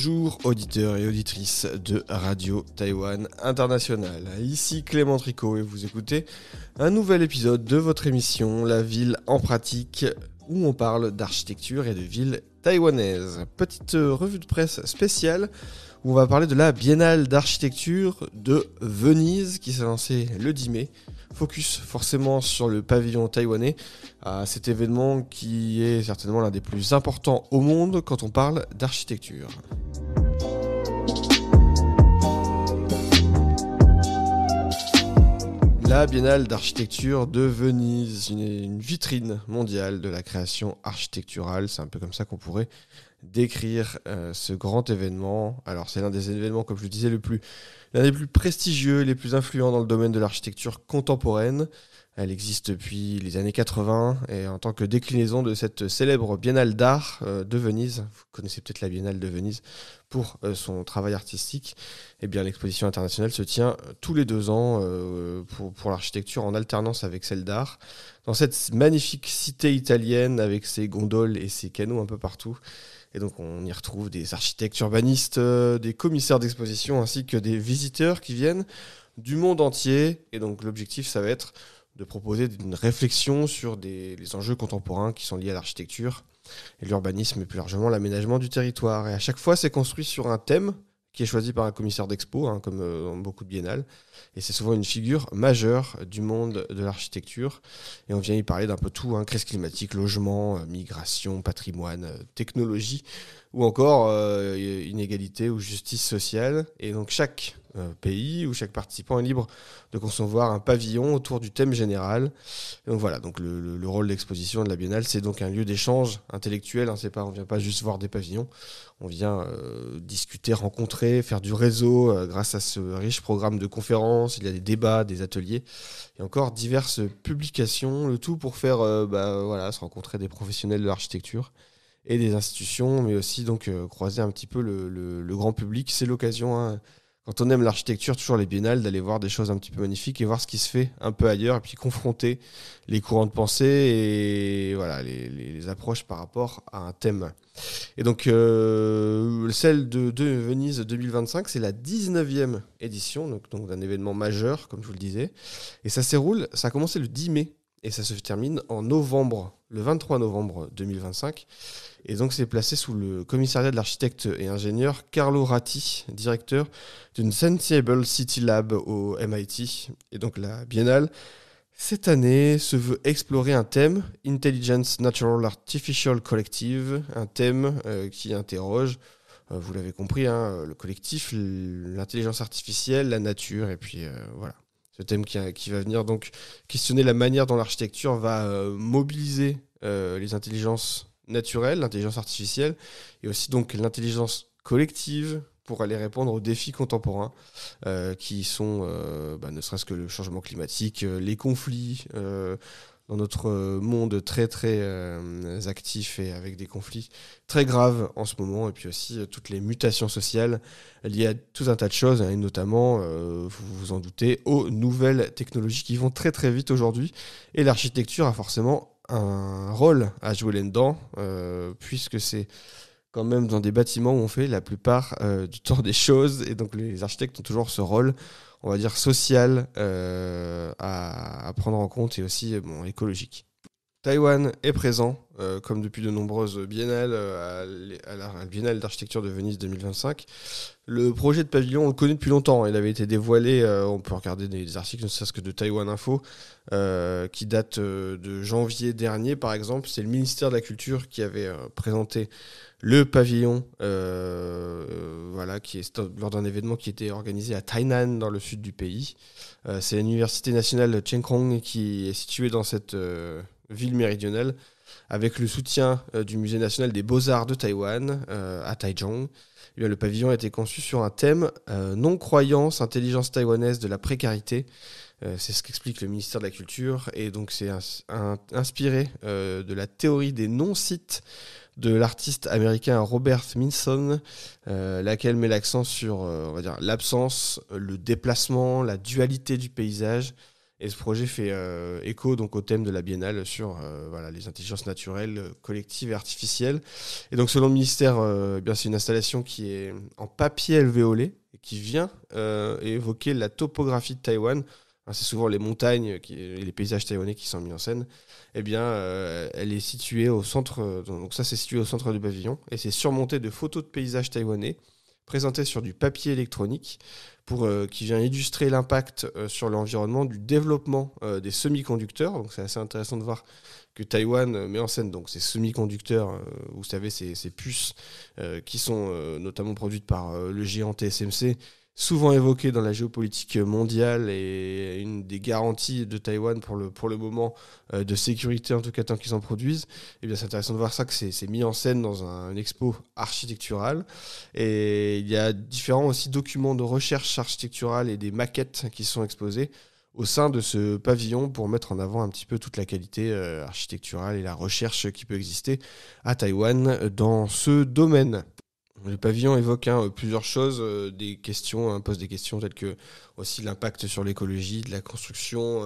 Bonjour auditeurs et auditrices de Radio Taïwan International. Ici Clément Tricot et vous écoutez un nouvel épisode de votre émission La Ville en pratique où on parle d'architecture et de villes taïwanaises. Petite revue de presse spéciale où on va parler de la Biennale d'architecture de Venise qui s'est lancée le 10 mai. Focus forcément sur le pavillon taïwanais, à cet événement qui est certainement l'un des plus importants au monde quand on parle d'architecture. La Biennale d'architecture de Venise, une vitrine mondiale de la création architecturale, c'est un peu comme ça qu'on pourrait décrire ce grand événement. Alors c'est l'un des événements, comme je le disais, l'un des plus prestigieux, les plus influents dans le domaine de l'architecture contemporaine. Elle existe depuis les années 80 et en tant que déclinaison de cette célèbre Biennale d'art de Venise, vous connaissez peut-être la Biennale de Venise pour son travail artistique, eh bien l'exposition internationale se tient tous les 2 ans pour l'architecture en alternance avec celle d'art, dans cette magnifique cité italienne avec ses gondoles et ses canaux un peu partout. Et donc on y retrouve des architectes urbanistes, des commissaires d'exposition ainsi que des visiteurs qui viennent du monde entier. Et donc l'objectif, ça va être de proposer une réflexion sur les enjeux contemporains qui sont liés à l'architecture et l'urbanisme et plus largement l'aménagement du territoire. Et à chaque fois, c'est construit sur un thème qui est choisi par un commissaire d'expo, comme dans beaucoup de biennales. Et c'est souvent une figure majeure du monde de l'architecture. Et on vient y parler d'un peu tout, crise climatique, logement, migration, patrimoine, technologie, ou encore inégalité ou justice sociale. Et donc chaque pays ou chaque participant est libre de concevoir un pavillon autour du thème général. Et donc voilà, donc le rôle de l'exposition de la Biennale, c'est donc un lieu d'échange intellectuel. On ne vient pas juste voir des pavillons, on vient discuter, rencontrer, faire du réseau grâce à ce riche programme de conférences. Il y a des débats, des ateliers et encore diverses publications, le tout pour faire se rencontrer des professionnels de l'architecture et des institutions, mais aussi donc croiser un petit peu le grand public. C'est l'occasion, quand on aime l'architecture, toujours les biennales, d'aller voir des choses un petit peu magnifiques et voir ce qui se fait un peu ailleurs, et puis confronter les courants de pensée et voilà, les approches par rapport à un thème. Et donc, celle de Venise 2025, c'est la 19e édition, donc d'un événement majeur, comme je vous le disais. Et ça a commencé le 10 mai, et ça se termine en novembre, le 23 novembre 2025. Et donc c'est placé sous le commissariat de l'architecte et ingénieur Carlo Ratti, directeur d'une Sensible City Lab au MIT. Et donc la Biennale, cette année, se veut explorer un thème, Intelligence Natural Artificial Collective, un thème qui interroge, vous l'avez compris, le collectif, l'intelligence artificielle, la nature, et puis voilà. Ce thème qui va venir donc questionner la manière dont l'architecture va mobiliser les intelligences naturelle, l'intelligence artificielle, et aussi donc l'intelligence collective pour aller répondre aux défis contemporains qui sont ne serait-ce que le changement climatique, les conflits dans notre monde très très actif et avec des conflits très graves en ce moment, et puis aussi toutes les mutations sociales liées à tout un tas de choses, et notamment, vous vous en doutez, aux nouvelles technologies qui vont très très vite aujourd'hui, et l'architecture a forcément un rôle à jouer là-dedans, puisque c'est quand même dans des bâtiments où on fait la plupart du temps des choses, et donc les architectes ont toujours ce rôle, on va dire, social à prendre en compte, et aussi écologique. Taïwan est présent, comme depuis de nombreuses biennales, à la Biennale d'architecture de Venise 2025. Le projet de pavillon, on le connaît depuis longtemps. Il avait été dévoilé, on peut regarder des articles, ne serait-ce que de Taïwan Info, qui datent de janvier dernier, par exemple. C'est le ministère de la Culture qui avait présenté le pavillon, qui est lors d'un événement qui était organisé à Tainan, dans le sud du pays. C'est l'université nationale Cheng Kung qui est située dans cette ville méridionale, avec le soutien du Musée national des beaux-arts de Taïwan, à Taichung. Le pavillon a été conçu sur un thème non-croyance, intelligence taïwanaise de la précarité. C'est ce qu'explique le ministère de la Culture. Et donc c'est inspiré de la théorie des non-sites de l'artiste américain Robert Minson, laquelle met l'accent sur l'absence, le déplacement, la dualité du paysage, Et ce projet fait écho donc au thème de la biennale sur les intelligences naturelles, collectives et artificielles. Et donc selon le ministère, c'est une installation qui est en papier alvéolé et qui vient évoquer la topographie de Taïwan. Enfin, c'est souvent les montagnes et les paysages taïwanais qui sont mis en scène. Elle est située au centre. Donc ça, c'est situé au centre du pavillon et c'est surmonté de photos de paysages taïwanais présenté sur du papier électronique qui vient illustrer l'impact sur l'environnement du développement des semi-conducteurs. Donc c'est assez intéressant de voir que Taïwan met en scène donc, ces semi-conducteurs, vous savez, ces puces qui sont notamment produites par le géant TSMC, souvent évoquées dans la géopolitique mondiale et une des garanties de Taïwan pour le moment de sécurité, en tout cas tant qu'ils en produisent. Et bien, c'est intéressant de voir ça, que c'est mis en scène dans un expo architectural. Et il y a différents aussi documents de recherche architecturale et des maquettes qui sont exposés au sein de ce pavillon pour mettre en avant un petit peu toute la qualité architecturale et la recherche qui peut exister à Taïwan dans ce domaine. Le pavillon évoque plusieurs choses, des questions, pose des questions telles que aussi l'impact sur l'écologie, de la construction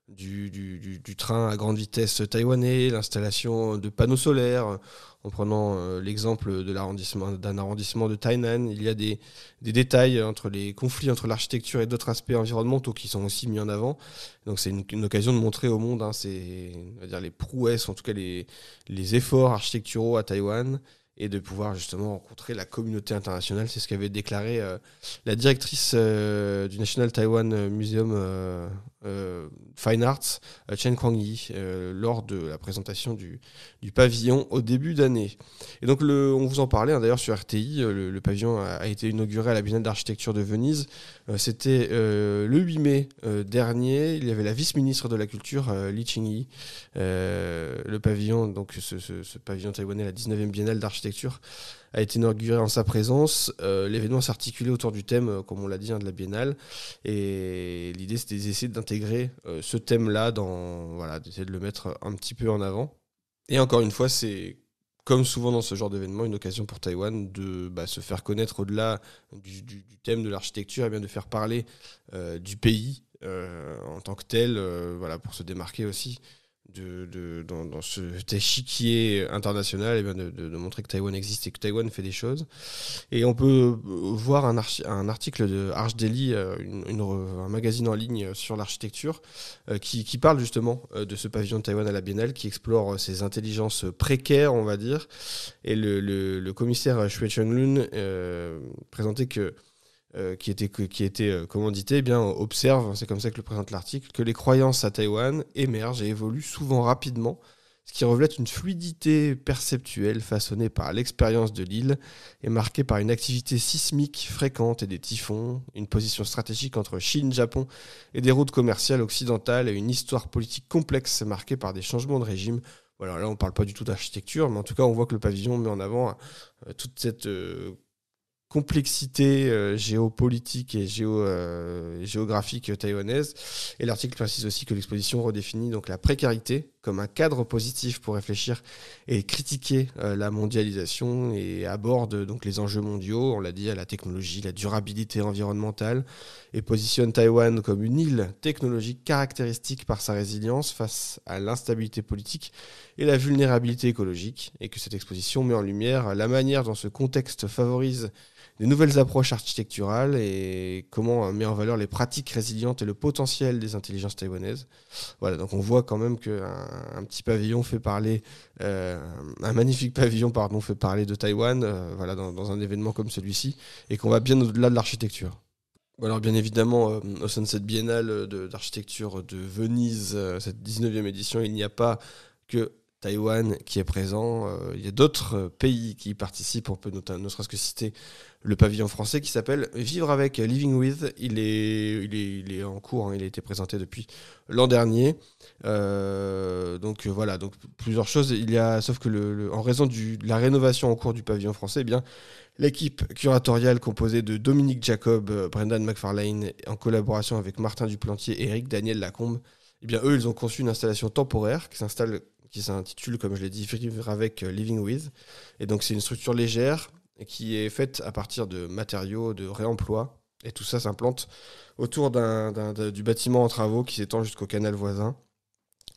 du train à grande vitesse taïwanais, l'installation de panneaux solaires. En prenant l'exemple d'un arrondissement de Tainan, il y a des détails entre les conflits entre l'architecture et d'autres aspects environnementaux qui sont aussi mis en avant. Donc c'est une occasion de montrer au monde on va dire les prouesses, en tout cas les efforts architecturaux à Taïwan, et de pouvoir justement rencontrer la communauté internationale. C'est ce qu'avait déclaré la directrice du National Taiwan Museum Fine Arts, Chen Kuang-yi, lors de la présentation du pavillon au début d'année. Et donc on vous en parlait d'ailleurs sur RTI, le pavillon a été inauguré à la Biennale d'architecture de Venise. C'était le 8 mai dernier. Il y avait la vice-ministre de la Culture, Li Qingyi. Le pavillon, donc ce pavillon taïwanais, la 19e Biennale d'architecture, a été inauguré en sa présence. L'événement s'articulait autour du thème, comme on l'a dit, de la Biennale. Et l'idée, c'était d'essayer d'intégrer ce thème-là, d'essayer de le mettre un petit peu en avant. Et encore une fois, c'est, comme souvent dans ce genre d'événement, une occasion pour Taïwan de se faire connaître au-delà du thème de l'architecture, et bien de faire parler du pays en tant que tel, pour se démarquer aussi dans cet échiquier international, et bien de montrer que Taïwan existe et que Taïwan fait des choses. Et on peut voir un article de Arch Daily, un magazine en ligne sur l'architecture, qui parle justement de ce pavillon de Taïwan à la Biennale, qui explore ses intelligences précaires, on va dire. Et le commissaire Xue Chunlun présentait qui était commandité, observe, c'est comme ça que le présente l'article, que les croyances à Taïwan émergent et évoluent souvent rapidement, ce qui reflète une fluidité perceptuelle façonnée par l'expérience de l'île et marquée par une activité sismique fréquente et des typhons, une position stratégique entre Chine, Japon et des routes commerciales occidentales et une histoire politique complexe marquée par des changements de régime. Voilà, là on ne parle pas du tout d'architecture, mais en tout cas on voit que le pavillon met en avant toute cette complexité géopolitique et géographique taïwanaise. Et l'article précise aussi que l'exposition redéfinit donc la précarité comme un cadre positif pour réfléchir et critiquer la mondialisation, et aborde donc les enjeux mondiaux, on l'a dit, à la technologie, la durabilité environnementale, et positionne Taïwan comme une île technologique caractéristique par sa résilience face à l'instabilité politique et la vulnérabilité écologique, et que cette exposition met en lumière la manière dont ce contexte favorise des nouvelles approches architecturales et comment on met en valeur les pratiques résilientes et le potentiel des intelligences taïwanaises. Voilà, donc on voit quand même qu'un petit pavillon fait parler, un magnifique pavillon, fait parler de Taïwan, dans un événement comme celui-ci, et qu'on va bien au-delà de l'architecture. Alors bien évidemment, au sein de cette biennale d'architecture de Venise, cette 19e édition, il n'y a pas que Taïwan qui est présent. Il y a d'autres pays qui y participent. On peut ne serait-ce que citer le pavillon français qui s'appelle Vivre avec, Living with. Il est en cours, il a été présenté depuis l'an dernier. Donc plusieurs choses. Sauf que en raison de la rénovation en cours du pavillon français, l'équipe curatoriale composée de Dominique Jacob, Brendan McFarlane, en collaboration avec Martin Duplantier et Eric Daniel Lacombe, eux, ils ont conçu une installation temporaire qui s'intitule, comme je l'ai dit, Vivre avec, Living with. Et donc, c'est une structure légère qui est faite à partir de matériaux de réemploi Et tout ça s'implante autour du bâtiment en travaux qui s'étend jusqu'au canal voisin.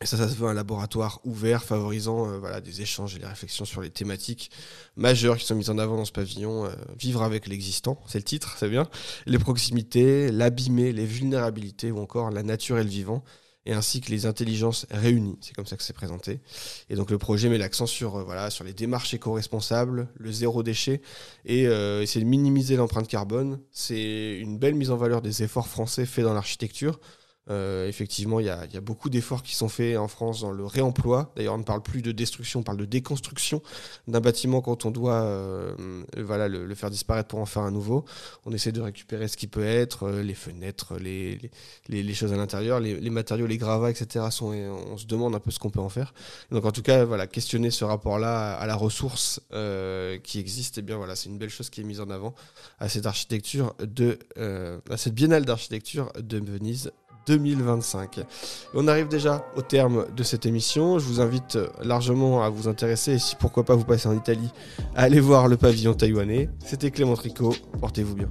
Et ça se veut un laboratoire ouvert, favorisant des échanges et des réflexions sur les thématiques majeures qui sont mises en avant dans ce pavillon. Vivre avec l'existant, c'est le titre, c'est bien. Les proximités, l'abîmé, les vulnérabilités ou encore la nature et le vivant, et ainsi que les intelligences réunies. C'est comme ça que c'est présenté. Et donc le projet met l'accent sur les démarches éco-responsables, le zéro déchet, et essayer de minimiser l'empreinte carbone. C'est une belle mise en valeur des efforts français faits dans l'architecture. Effectivement, il y a beaucoup d'efforts qui sont faits en France dans le réemploi. D'ailleurs, on ne parle plus de destruction, on parle de déconstruction d'un bâtiment quand on doit le faire disparaître pour en faire un nouveau. On essaie de récupérer ce qui peut être, les fenêtres, les choses à l'intérieur, les matériaux, les gravats, etc. On se demande un peu ce qu'on peut en faire. Donc en tout cas, questionner ce rapport-là à la ressource qui existe, c'est une belle chose qui est mise en avant à cette à cette biennale d'architecture de Venise 2025. On arrive déjà au terme de cette émission. Je vous invite largement à vous intéresser, et si pourquoi pas vous passez en Italie, à aller voir le pavillon taïwanais. C'était Clément Tricot, portez-vous bien.